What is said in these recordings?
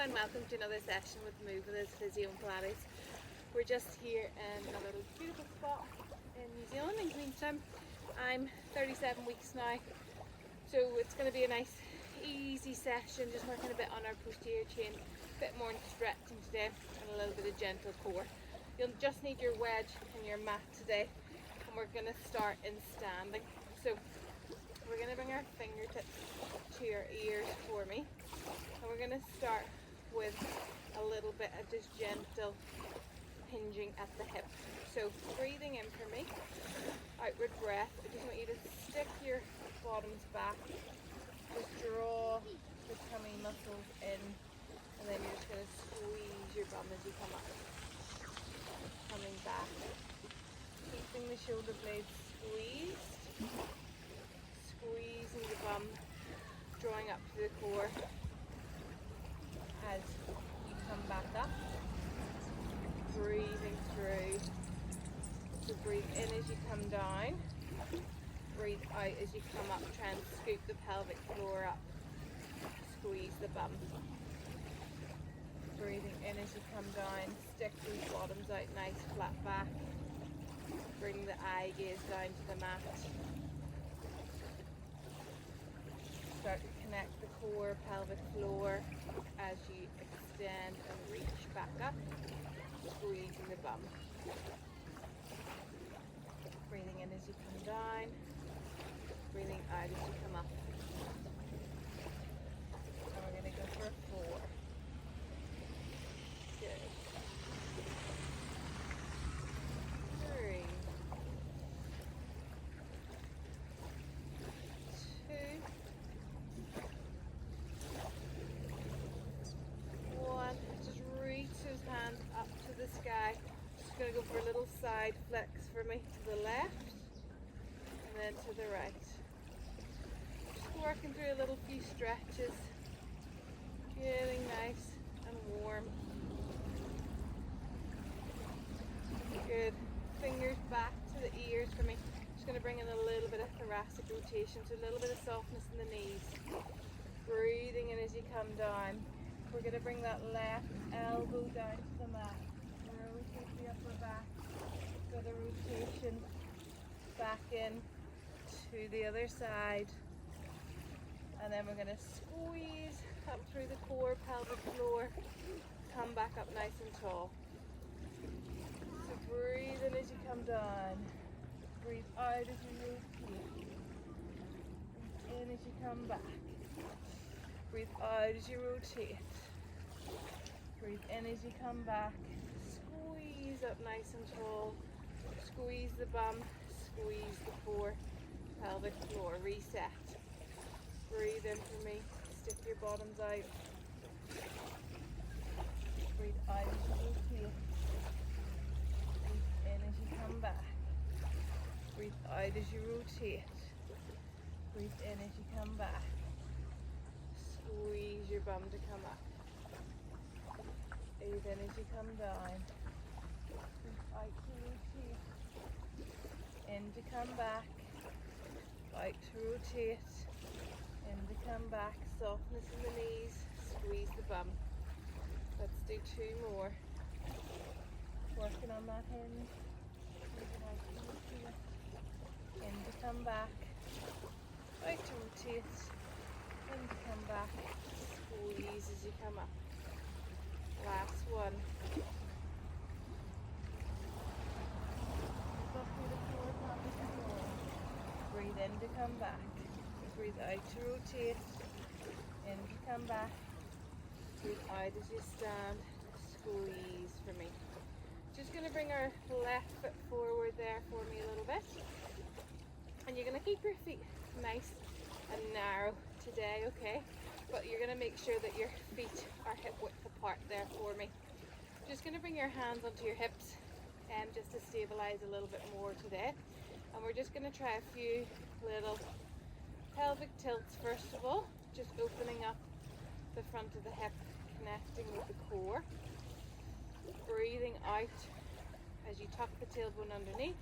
and welcome to another session with Move with us Physio and Pilates. We're just here in a little beautiful spot in New Zealand, in Queenstown. I'm 37 weeks now, so it's going to be a nice easy session, just working a bit on our posterior chain, a bit more stretching today, and a little bit of gentle core. You'll just need your wedge and your mat today, and we're going to start in standing. So we're going to bring our fingertips to your ears for me, and we're going to start with a little bit of just gentle hinging at the hip. So breathing in for me, outward breath. I just want you to stick your bottoms back, just draw the tummy muscles in, and then you're just going to squeeze your bum as you come up, coming back, keeping the shoulder blades squeezed, squeezing the bum, drawing up to the core as you come back up, breathing through. So breathe in as you come down, breathe out as you come up. Try and scoop the pelvic floor up, squeeze the bum. Breathing in as you come down, stick those bottoms out nice flat back, bring the eye gaze down to the mat. Start to connect the core, pelvic floor as you extend and reach back up, squeezing the bum. Breathing in as you come down, breathing out as you come up. And we're going to go for 4. Good. 3. 2. 1. Just reach those hands up to the sky. Just going to go for a little side flex for me to the left and then to the right. Just working through a little few stretches, getting nice and warm. Good. Fingers back to the ears for me. Just going to bring in a little bit of thoracic rotation, so a little bit of softness in the knees. Breathing in as you come down. We're going to bring that left elbow down to the mat. Rotate the upper back. Got the rotation back in to the other side. And then we're going to squeeze up through the core, pelvic floor. Come back up nice and tall. So breathe in as you come down. Breathe out as you rotate. Breathe in as you come back. Breathe out as you rotate. Breathe in as you come back. Squeeze up nice and tall. Squeeze the bum. Squeeze the core, pelvic floor. Reset. Breathe in for me. Stick your bottoms out. Breathe out as you rotate. Breathe in as you come back. Breathe out as you rotate. Breathe in as you come back. Squeeze your bum to come up. Breathe in as you come down. Breathe out to rotate. In to come back. Out to rotate. In to come back. Softness in the knees. Squeeze the bum. Let's do 2 more. Working on that hinge. Out to rotate. In to come back. Out to rotate. In to come back. Squeeze as you come up. Last one. Up through the floor, pelvic floor. Breathe in to come back. Breathe out to rotate. In to come back. Breathe out as you stand. Squeeze for me. Just going to bring our left foot forward there for me a little bit. And you're going to keep your feet nice and narrow today, okay? But you're going to make sure that your feet are hip width apart there for me. Just going to bring your hands onto your hips and just to stabilize a little bit more today. And we're just going to try a few little pelvic tilts first of all, just opening up the front of the hip, connecting with the core. Breathing out as you tuck the tailbone underneath.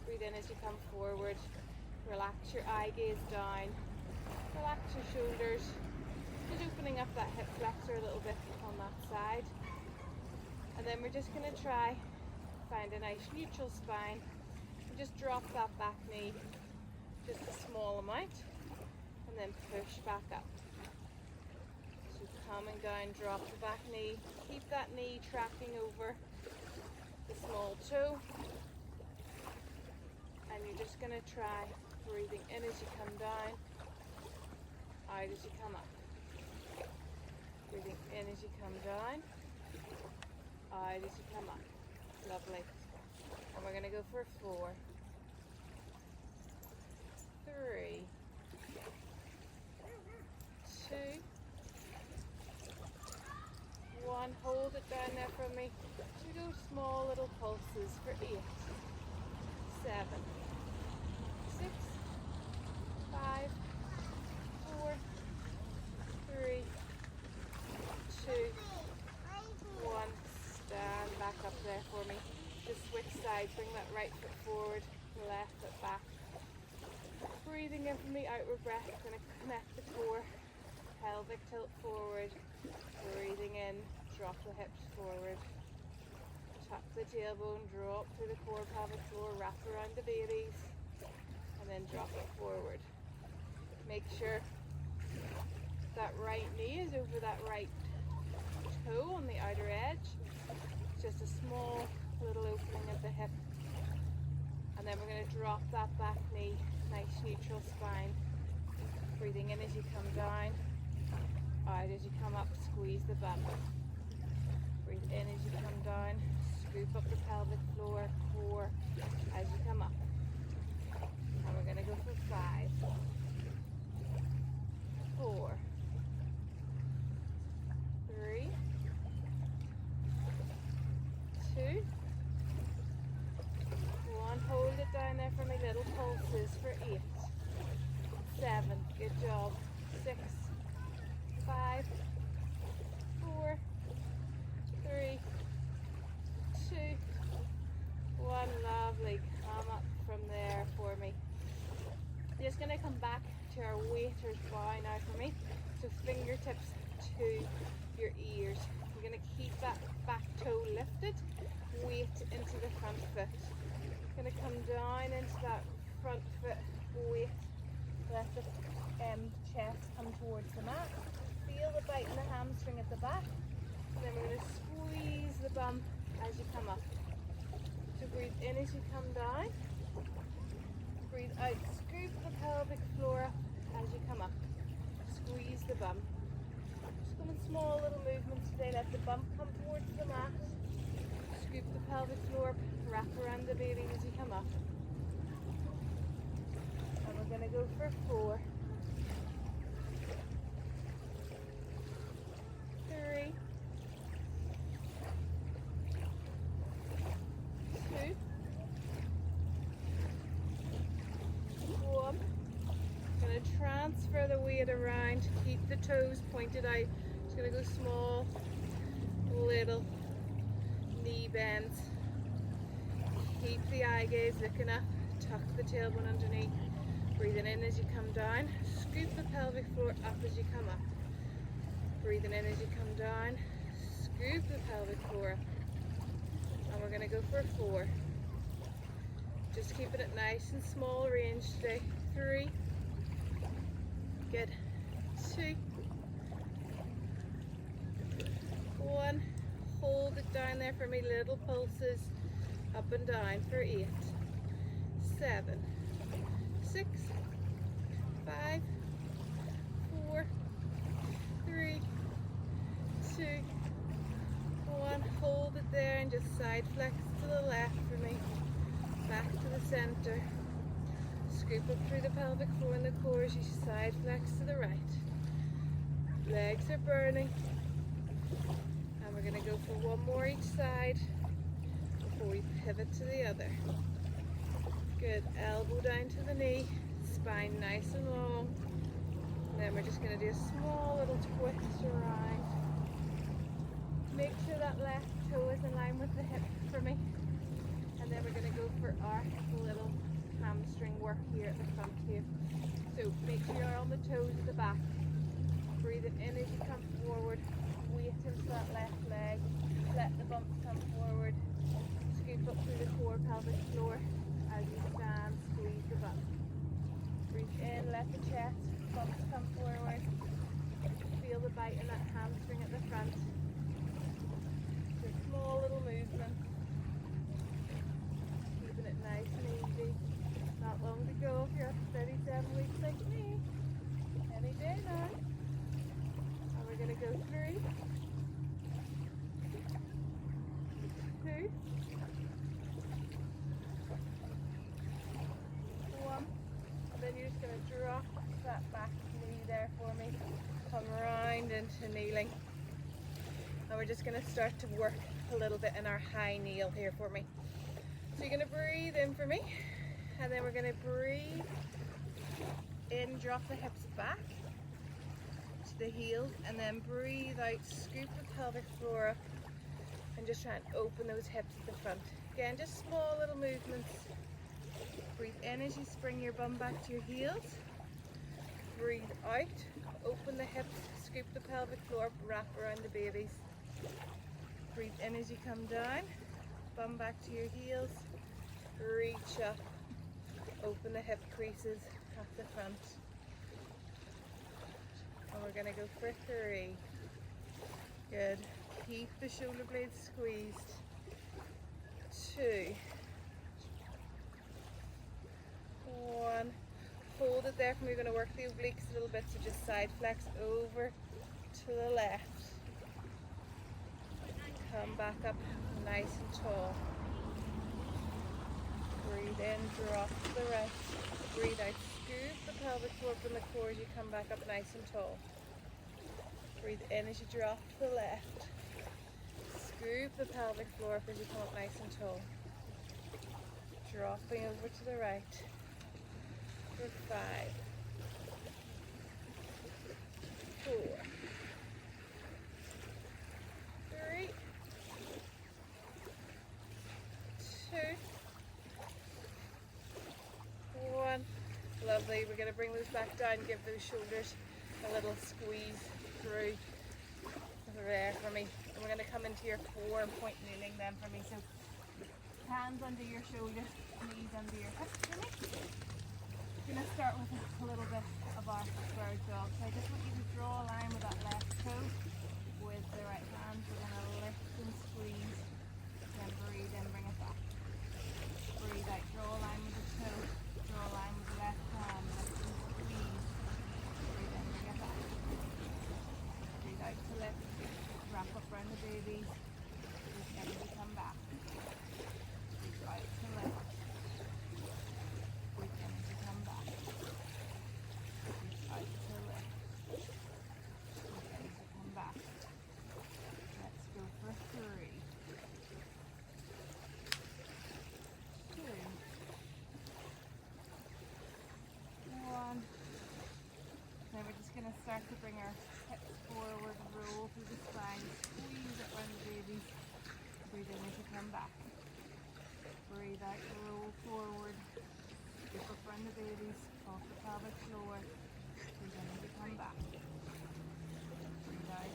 Breathe in as you come forward. Relax your eye gaze down. Relax your shoulders. Just opening up that hip flexor for a little bit on that side. And then we're just going to try find a nice neutral spine and just drop that back knee just a small amount and then push back up. So coming down, drop the back knee, keep that knee tracking over the small toe, and you're just going to try breathing in as you come down, out as you come up. Breathing in as you come down, out as you come up. Lovely. And we're going to go for 4, 3, 2, 1. Hold it down there for me. So go small little pulses for 8, 7, 6, 5, 4, 3, 2, 1. Stand back up there for me. Just switch sides. Bring that right foot forward, left foot back. Breathing in from the outward breath. Going to connect the core. Pelvic tilt forward. Breathing in. Drop the hips forward. Tuck the tailbone. Drop through the core, pelvic floor. Wrap around the babies. And then drop it forward. Make sure that right knee is over that right toe on the outer edge. Just a small little opening at the hip. And then we're going to drop that back knee, nice neutral spine. Breathing in as you come down, out as you come up, squeeze the bum. Breathe in as you come down, scoop up the pelvic floor, core as you come up. And we're going to go for 5, 4, 3, 2, 1. Hold it down there for me. Little pulses for 8, 7. Good job. 6, 5, 4, 3, 2, 1. Lovely. Come up from there for me. Just going to come back to our waiter's bow now for me. So fingertips to your ears. You're going to keep that back toe lifted, weight into the front foot. Going to come down into that front foot, weight, let the chest come towards the mat. Feel the bite in the hamstring at the back. And then we're going to squeeze the bum as you come up. So breathe in as you come down. Breathe out, scoop the pelvic floor up as you come up. Squeeze the bum. Just going small little movements today. Let the bum come towards the mat. Scoop the pelvic floor up. Wrap around the baby as you come up. And we're going to go for 4, 3, 2, 1. Going to transfer the weight around. Keep the toes pointed out. Just going to go small, little knee bends. Keep the eye gaze looking up. Tuck the tailbone underneath. Breathing in as you come down. Scoop the pelvic floor up as you come up. Breathing in as you come down. Scoop the pelvic floor up. And we're going to go for 4. Just keeping it nice and small range today. 3. Good. 2. 1. Hold it down there for me. Little pulses. Up and down for 8, 7, 6, 5, 4, 3, 2, 1. Hold it there and just side flex to the left for me. Back to the center. Scoop up through the pelvic floor and the core as you side flex to the right. Legs are burning. And we're going to go for 1 more each side. Before we pivot to the other. Good. Elbow down to the knee, spine nice and long. And then we're just going to do a small little twist around. Make sure that left toe is in line with the hip for me. And then we're going to go for our little hamstring work here at the front here. So make sure you're on the toes at the back. Breathing in as you come forward. that left leg. Let the bumps come forward. Scoop up through the core, pelvic floor. As you stand, squeeze the butt. Breathe in, let the chest, bumps come forward. Feel the bite in that hamstring at the front. So small little movements. Keeping it nice and easy. Not long to go if you're up to 37 weeks like me. Any day now. And we're going to go 3, 2, 1. And then you're just going to drop that back knee there for me. Come around into kneeling. And we're just going to start to work a little bit in our high kneel here for me. So you're going to breathe in for me. And then we're going to breathe in, drop the hips back to the heels, and then breathe out, scoop the pelvic floor up, and just try and open those hips at the front. Again, just small little movements. Breathe in as you spring your bum back to your heels. Breathe out, open the hips, scoop the pelvic floor up, wrap around the babies. Breathe in as you come down, bum back to your heels, reach up, open the hip creases at the front. And we're going to go for 3. Good. Keep the shoulder blades squeezed. 2. 1. Hold it there for me. We're going to work the obliques a little bit, so just side flex over to the left. Come back up nice and tall. Breathe in, drop to the right. Breathe out, scoop the pelvic floor from the core as you come back up nice and tall. Breathe in as you drop to the left. Scoop the pelvic floor up as you come up nice and tall. Dropping over to the right. For 5, 4, 3, 2, 1. Lovely. We're going to bring those back down, give those shoulders a little squeeze through there for me. And we're going to come into your 4-point kneeling then for me. So hands under your shoulders, knees under your hips for me. We're going to start with a little bit of our bird dog. So I just want you to draw a line with that left toe with the right hand. We're going to lift and squeeze. Then breathe in, bring it back. Breathe out, draw a line with the toe. Draw a line with the left hand, lift and squeeze. Breathe in, bring it back. Breathe out to lift. Wrap up around the babies. Breathe in to come back. Breathe out to lift. Breathe in to come back. Breathe out to lift. Breathe in to come back. Let's go for 3, 2, 1. Then we're just going to start to bring our hips forward, roll through the spine, squeeze it around the babies. Breathe in as you come back. Breathe out, roll forward, scoop up around the babies, off the pelvic floor. Breathe in as you come back. Breathe out,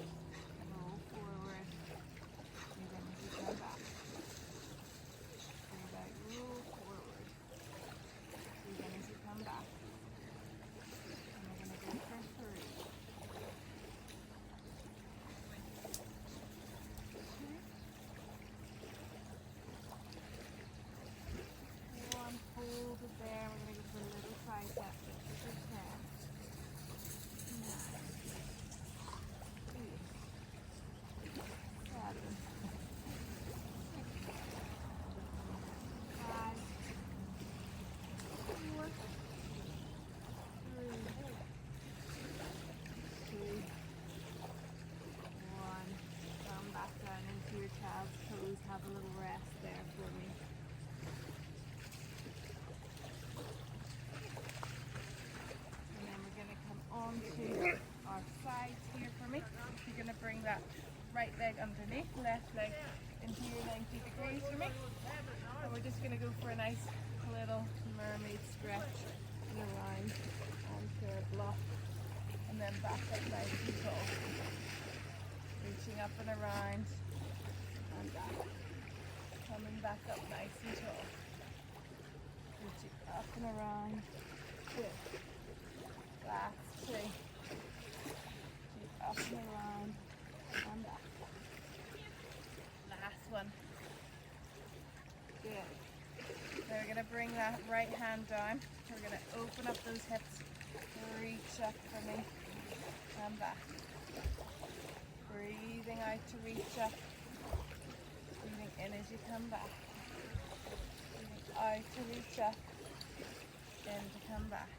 roll forward. Breathe in as you come back. Breathe out, roll forward. Breathe in as you come back. And we're going to go for 3. 1. Hold it there. We're going to go for a little tricep. Lift your chest. 9, 8, 7, 6, 5, 4, 3, 2, 1. Come back down into your child's pose. Have a little rest there for me. And then we're going to come onto our sides here for me. You're going to bring that right leg underneath, left leg into your 90 degrees for me. And we're just going to go for a nice little mermaid stretch and around onto our block. And then back up nice and tall. Reaching up and around and back. Coming back up nice and tall. Reaching up and around. Good. Last two. Up and around and back. Last one. Good. Now we're going to bring that right hand down. We're going to open up those hips. Reach up for me and back. Breathing out to reach up. Breathing in as you come back. Breathing out to reach up. In to come back.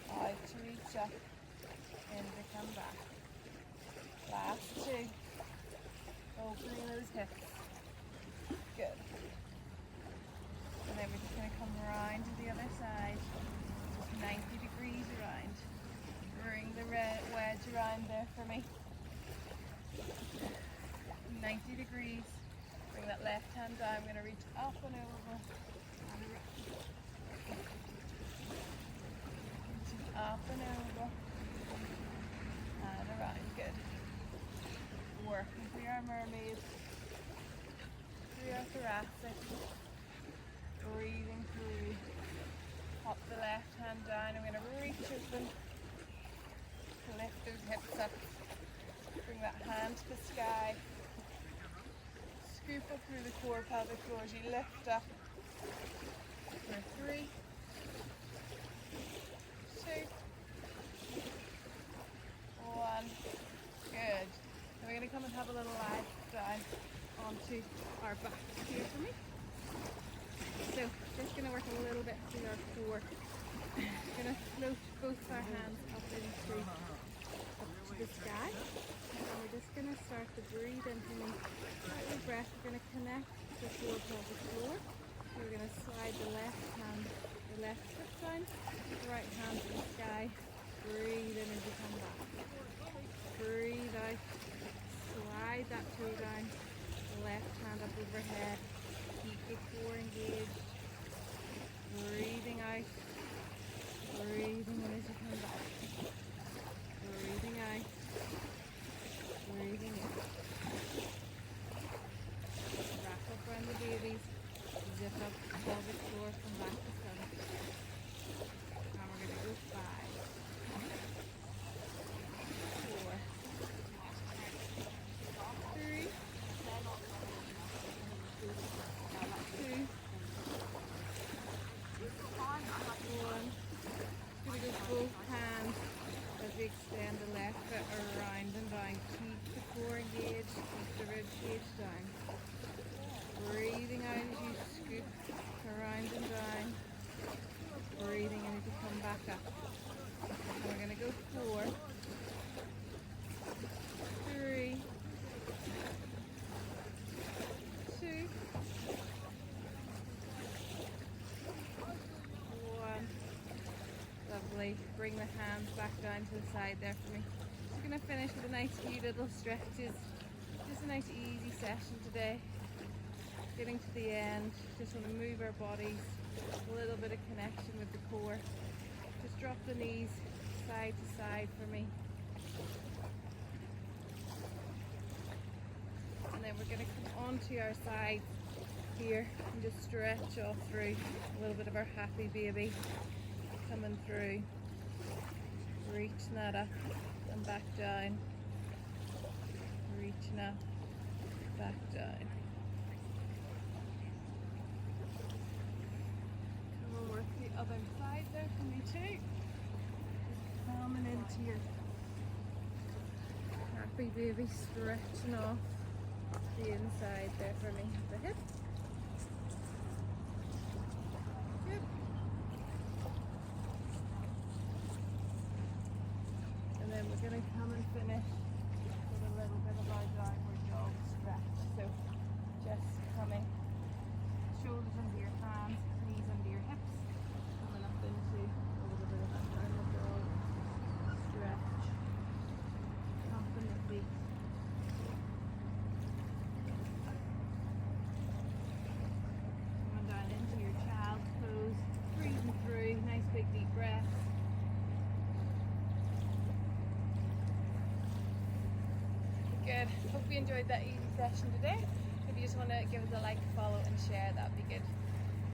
Out to reach up. In to come back. Last two. Opening those hips. Good. And then we're just going to come around to the other side. Just 90 degrees around. Bring the wedge around there for me. 90 degrees. Bring that left hand down. I'm going to reach up and over and around. Reaching up and over and around. Good. Working through our mermaid, through our thoracic. Breathing through. Pop the left hand down. I'm going to reach open. Lift those hips up. Bring that hand to the sky. Scoop up through the core pelvic floor as you lift up. For 3, 2, 1. Good. Now we're going to come and have a little lie down onto our back here for me. So just going to work a little bit through our core. Going to float both our hands up into to the sky, and we're just going to start to breathe into me. Every breath, we're going to connect the core pelvic floor. We're going to slide the left hand, the left foot down, the right hand to the sky. Breathe in as you come back. Breathe out. Slide that toe down. The left hand up overhead. Keep the core engaged. Breathing out. Breathing in as you come back. Breathing out. Breathing in. Wrap up around the babies. Zip up the pelvic floor from back to front. And we're going to go 5, 4, 3, 2, 1. Going to go both hands as we extend the left foot around and down. Keep the core engaged, keep the rib cage down. Breathing out as you scoop around and down. Breathing in as you come back up. And we're going to go 4, 3, 2, 1. Lovely. Bring the hands back down to the side there for me. Just going to finish with a nice few little stretches. Just a nice easy session today. Getting to the end. Just want to move our bodies. A little bit of connection with the core. Just drop the knees side to side for me. And then we're going to come onto our sides here and just stretch all through. A little bit of our happy baby coming through. Reaching that up and back down. Reaching up, back down. Come and work the other side there for me too. Coming into your happy baby, stretching off the inside there for me. The hip. Good. And then we're going to come and finish with a little bit of our downward dog stretch. So just coming, shoulders under your hands, knees under your hips, coming up into a little bit of that downward dog stretch. Pumping the feet. Coming down into your child's pose, breathing through, nice big deep breaths. hope you enjoyed that easy session today. If you just want to give us a like, follow and share, that would be good.